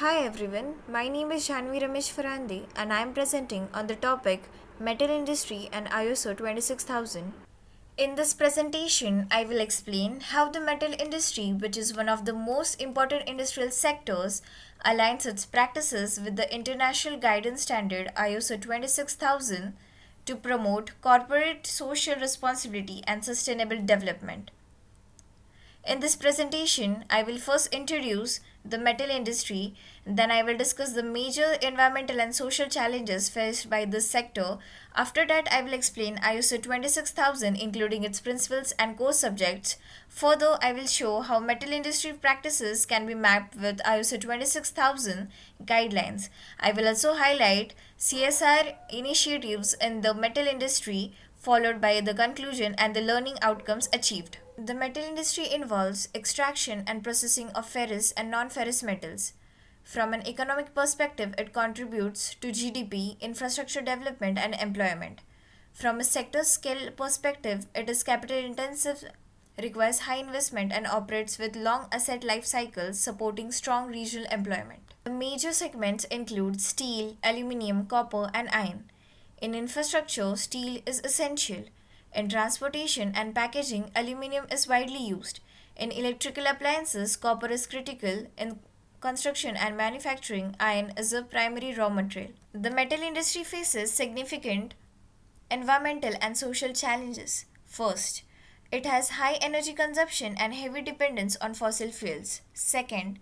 Hi everyone, my name is Janvi Ramesh Farande and I am presenting on the topic Metal Industry and ISO 26000. In this presentation, I will explain how the metal industry, which is one of the most important industrial sectors, aligns its practices with the international guidance standard ISO 26000 to promote corporate social responsibility and sustainable development. In this presentation, I will first introduce the metal industry, then I will discuss the major environmental and social challenges faced by this sector. After that, I will explain ISO 26000 including its principles and core subjects. Further, I will show how metal industry practices can be mapped with ISO 26000 guidelines. I will also highlight CSR initiatives in the metal industry followed by the conclusion and the learning outcomes achieved. The metal industry involves extraction and processing of ferrous and non-ferrous metals. From an economic perspective, it contributes to GDP, infrastructure development, and employment. From a sector scale perspective, it is capital intensive, requires high investment, and operates with long asset life cycles, supporting strong regional employment. The major segments include steel, aluminium, copper, and iron. In infrastructure, steel is essential. In transportation and packaging, aluminium is widely used. In electrical appliances, copper is critical. In construction and manufacturing, iron is a primary raw material. The metal industry faces significant environmental and social challenges. First, it has high energy consumption and heavy dependence on fossil fuels. Second,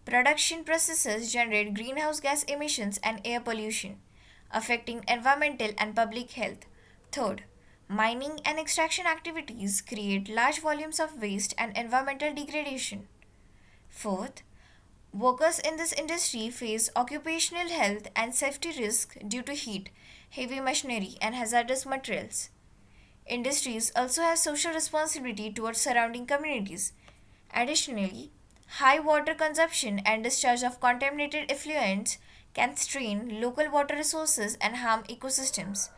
production processes generate greenhouse gas emissions and air pollution, affecting environmental and public health. Third, mining and extraction activities create large volumes of waste and environmental degradation. Fourth, workers in this industry face occupational health and safety risks due to heat, heavy machinery, and hazardous materials. Industries also have social responsibility towards surrounding communities. Additionally, high water consumption and discharge of contaminated effluents can strain local water resources and harm ecosystems.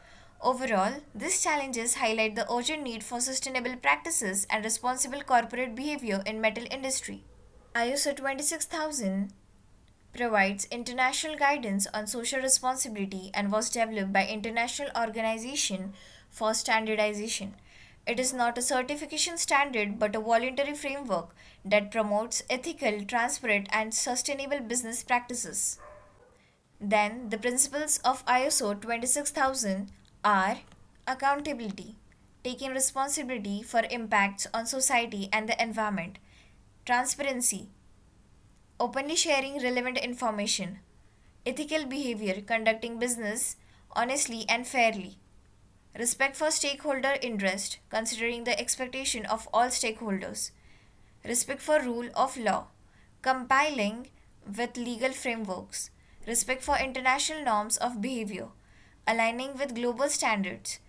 Overall, these challenges highlight the urgent need for sustainable practices and responsible corporate behavior in metal industry. ISO 26000 provides international guidance on social responsibility and was developed by International Organization for Standardization. It is not a certification standard but a voluntary framework that promotes ethical, transparent, and sustainable business practices. Then, the principles of ISO 26000 are accountability, taking responsibility for impacts on society and the environment, transparency, openly sharing relevant information, ethical behavior, conducting business honestly and fairly, respect for stakeholder interest, considering the expectation of all stakeholders, respect for rule of law, compiling with legal frameworks, respect for international norms of behavior, aligning with global standards,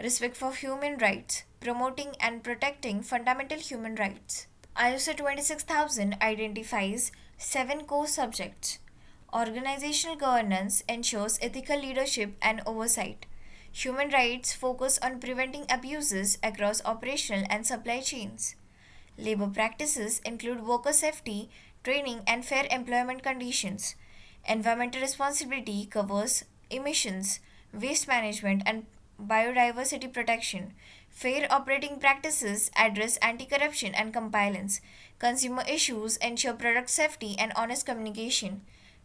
respect for human rights, promoting and protecting fundamental human rights. ISO 26000 identifies seven core subjects. Organizational governance ensures ethical leadership and oversight. Human rights focus on preventing abuses across operational and supply chains. Labor practices include worker safety, training, and fair employment conditions. Environmental responsibility covers emissions, waste management, and biodiversity protection. Fair operating practices address anti corruption and compliance. Consumer issues ensure product safety and honest communication.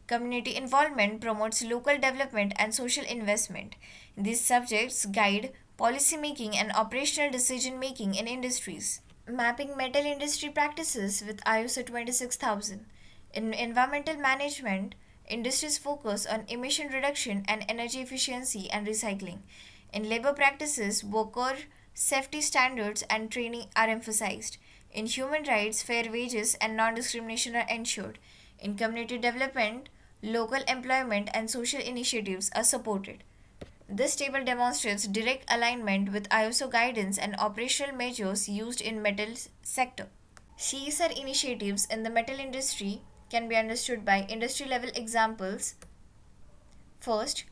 Community involvement promotes local development and social investment. These subjects guide policymaking and operational decision making in industries. Mapping metal industry practices with ISO 26000. In environmental management, industries focus on emission reduction and energy efficiency and recycling. In labor practices, worker safety standards and training are emphasized. In human rights, fair wages and non discrimination are ensured. In community development, local employment and social initiatives are supported. This table demonstrates direct alignment with ISO guidance and operational measures used in metals sector. CSR initiatives in the metal industry can be understood by industry level examples. First,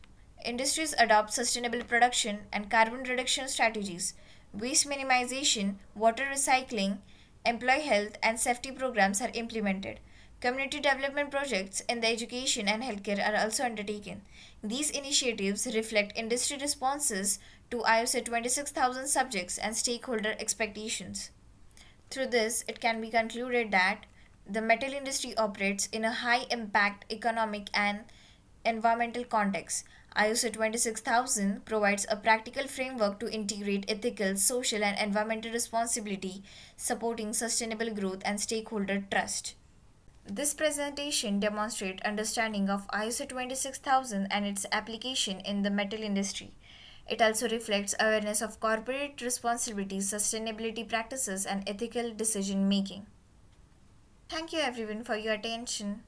industries adopt sustainable production and carbon reduction strategies. Waste minimization, water recycling, employee health and safety programs are implemented. Community development projects in the education and healthcare are also undertaken. These initiatives reflect industry responses to ISO 26000 subjects and stakeholder expectations. Through this, it can be concluded that the metal industry operates in a high impact economic and environmental context. ISO 26000 provides a practical framework to integrate ethical, social, and environmental responsibility, supporting sustainable growth and stakeholder trust. This presentation demonstrates understanding of ISO 26000 and its application in the metal industry. It also reflects awareness of corporate responsibilities, sustainability practices, and ethical decision making. Thank you everyone for your attention.